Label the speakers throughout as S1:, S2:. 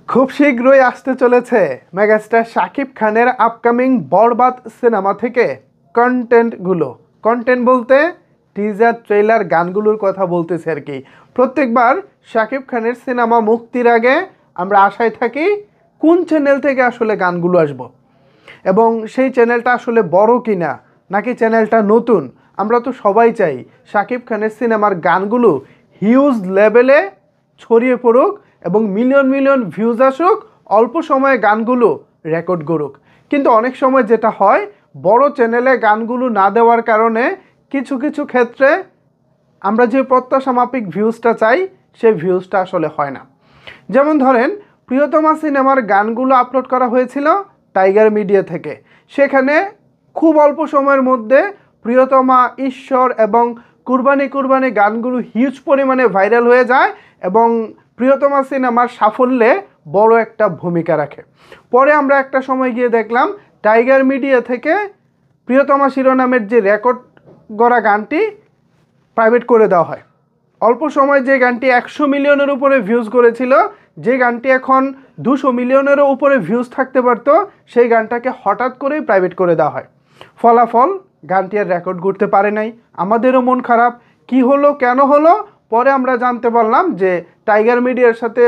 S1: খুব শীঘ্রই আসতে চলেছে মেগাস্টার শাকিব খানের আপকামিং বরবাদ সিনেমা থেকে কন্টেন্ট বলতে টিজার ট্রেলার গানগুলোর কথা বলতেছে আর কি। প্রত্যেকবার শাকিব খানের সিনেমা মুক্তির আগে আমরা আশায় থাকি কোন চ্যানেল থেকে আসলে গানগুলো আসবো এবং সেই চ্যানেলটা আসলে বড় কিনা নাকি চ্যানেলটা নতুন। আমরা তো সবাই চাই শাকিব খানের সিনেমার গানগুলো হিউজ লেভেলে ছড়িয়ে পড়ুক এবং মিলিয়ন ভিউজ আসুক, অল্প সময়ে গানগুলো রেকর্ড করুক। কিন্তু অনেক সময় যেটা হয়, বড় চ্যানেলে গানগুলো না দেওয়ার কারণে কিছু ক্ষেত্রে আমরা যে প্রত্যাশা মাফিক ভিউজটা চাই সেই ভিউজটা আসলে হয় না। যেমন ধরেন, প্রিয়তমা সিনেমার গানগুলো আপলোড করা হয়েছিল টাইগার মিডিয়া থেকে। সেখানে খুব অল্প সময়ের মধ্যে প্রিয়তমা, ঈশ্বর এবং কুরবানি গানগুলো হিউজ পরিমাণে ভাইরাল হয়ে যায় এবং প্রিয়তমা সিনেমার সাফল্যে বড় একটা ভূমিকা রাখে। পরে আমরা একটা সময় গিয়ে দেখলাম টাইগার মিডিয়া থেকে প্রিয়তমা শিরোনামের যে রেকর্ড করা গানটি প্রাইভেট করে দেওয়া হয়। অল্প সময় যে গানটি 100 মিলিয়নের উপরে ভিউজ করেছিল, যে গানটি এখন 200 মিলিয়নেরও উপরে ভিউজ থাকতে পারতো, সেই গানটাকে হঠাৎ করেই প্রাইভেট করে দেওয়া হয়। ফলাফল, গানটি আর রেকর্ড করতে পারে নাই। আমাদেরও মন খারাপ, কি হলো, কেন হলো? পরে আমরা জানতে পারলাম যে টাইগার মিডিয়ার সাথে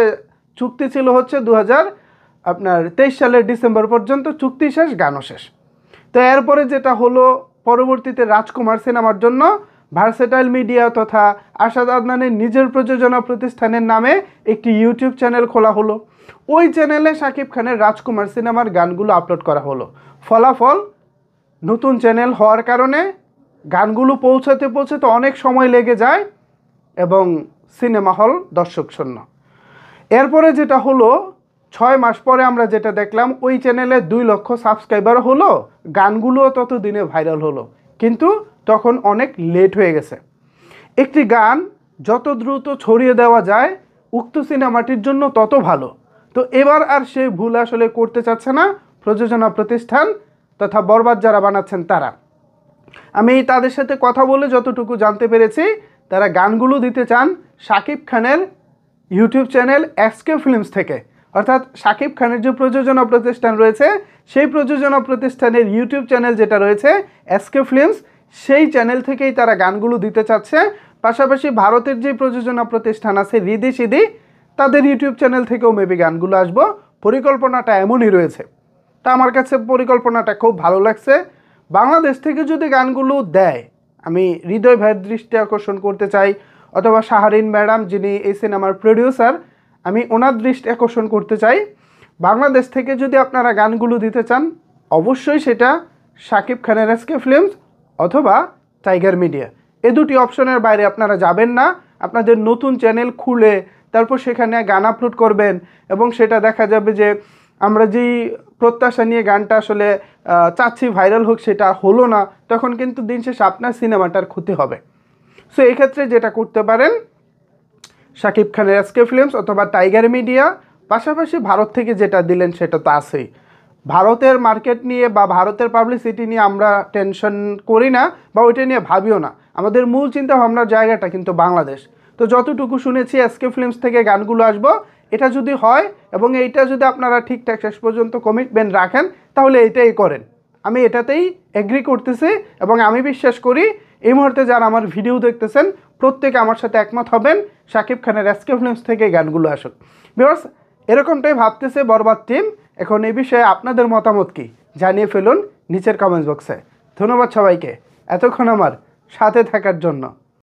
S1: চুক্তি ছিল হচ্ছে 2023 সালের ডিসেম্বর পর্যন্ত চুক্তি শেষ, গানও শেষ। তো এরপরে যেটা হলো, পরবর্তীতে রাজকুমার সিনেমার জন্য ভার্সেটাইল মিডিয়া তথা আশাদ আদনানের নিজের প্রযোজনা প্রতিষ্ঠানের নামে একটি ইউটিউব চ্যানেল খোলা হলো। ওই চ্যানেলে শাকিব খানের রাজকুমার সিনেমার গানগুলো আপলোড করা হলো। ফলাফল, নতুন চ্যানেল হওয়ার কারণে গানগুলো পৌঁছাতে অনেক সময় লেগে যায় এবং সিনেমা হল দর্শক শূন্য। এরপরে যেটা হলো, 6 মাস পরে আমরা যেটা দেখলাম, ওই চ্যানেলে 2 লক্ষ সাবস্ক্রাইবার হলো, গানগুলোও তত দিনে ভাইরাল হলো, কিন্তু তখন অনেক লেট হয়ে গেছে। একটি গান যত দ্রুত ছড়িয়ে দেওয়া যায় উক্ত সিনেমাটির জন্য তত ভালো। তো এবার আর সেই ভুল আসলে করতে চাচ্ছে না প্রযোজনা প্রতিষ্ঠান তথা বরবাদ যারা বানাচ্ছেন তারা। আমি তাদের সাথে কথা বলে যতটুকু জানতে পেরেছি, তারা গানগুলো দিতে চান শাকিব খানের ইউটিউব চ্যানেল এসকে ফিল্মস থেকে। অর্থাৎ শাকিব খানের যে প্রযোজনা প্রতিষ্ঠান রয়েছে, সেই প্রযোজনা প্রতিষ্ঠানের ইউটিউব চ্যানেল যেটা রয়েছে এসকে ফিল্মস, সেই চ্যানেল থেকেই তারা গানগুলো দিতে চাচ্ছে। পাশাপাশি ভারতের যে প্রযোজনা প্রতিষ্ঠান আছে রিদি সিদি, তাদের ইউটিউব চ্যানেল থেকেও মেবি গানগুলো আসবো। পরিকল্পনাটা এমনই রয়েছে। তা আমার কাছে পরিকল্পনাটা খুব ভালো লাগছে। বাংলাদেশ থেকে যদি গানগুলো দেয়, আমি হৃদয় ভাইয়ের দৃষ্টি আকর্ষণ করতে চাই, অথবা শাহরিন ম্যাডাম যিনি এই সিনেমার প্রডিউসার, আমি ওনার দৃষ্টি আকর্ষণ করতে চাই। বাংলাদেশ থেকে যদি আপনারা গানগুলো দিতে চান, অবশ্যই সেটা শাকিব খানের এসকে ফিল্মস অথবা টাইগার মিডিয়া, এই দুটি অপশনের বাইরে আপনারা যাবেন না। আপনাদের নতুন চ্যানেল খুলে তারপর সেখানে গান আপলোড করবেন এবং সেটা দেখা যাবে যে আমরা যেই প্রত্যাশা নিয়ে গানটা আসলে চাচ্ছি ভাইরাল হোক সেটা হলো না, তখন কিন্তু দিন শেষে আপনার সিনেমাটার ক্ষতি হবে। সো এই ক্ষেত্রে যেটা করতে পারেন, শাকিব খানের এসকে ফিল্মস অথবা টাইগার মিডিয়া, পাশাপাশি ভারত থেকে যেটা দিলেন সেটা তো আছেই। ভারতের মার্কেট নিয়ে বা ভারতের পাবলিসিটি নিয়ে আমরা টেনশন করি না বা ওইটা নিয়ে ভাবিও না। আমাদের মূল চিন্তা ভাবনার জায়গাটা কিন্তু বাংলাদেশ। তো যতটুকু শুনেছি এসকে ফিল্মস থেকে গানগুলো আসবো, এটা যদি হয় এবং এইটা যদি আপনারা ঠিকঠাক শেষ পর্যন্ত কমিটমেন্ট রাখেন, তাহলে এইটাই করেন। আমি এটাতেই এগ্রি করতেছি এবং আমি বিশ্বাস করি এই মুহূর্তে যারা আমার ভিডিও দেখতেছেন প্রত্যেকে আমার সাথে একমত হবেন শাকিব খানের এসকে ফিল্মস থেকে গানগুলো আসুক। ভিউয়ার্স, এরকমটাই ভাবতেছে বরবাদ টিম। এখন এই বিষয়ে আপনাদের মতামত কি জানিয়ে ফেলুন নিচের কমেন্টস বক্সে। ধন্যবাদ সবাইকে এতক্ষণ আমার সাথে থাকার জন্য।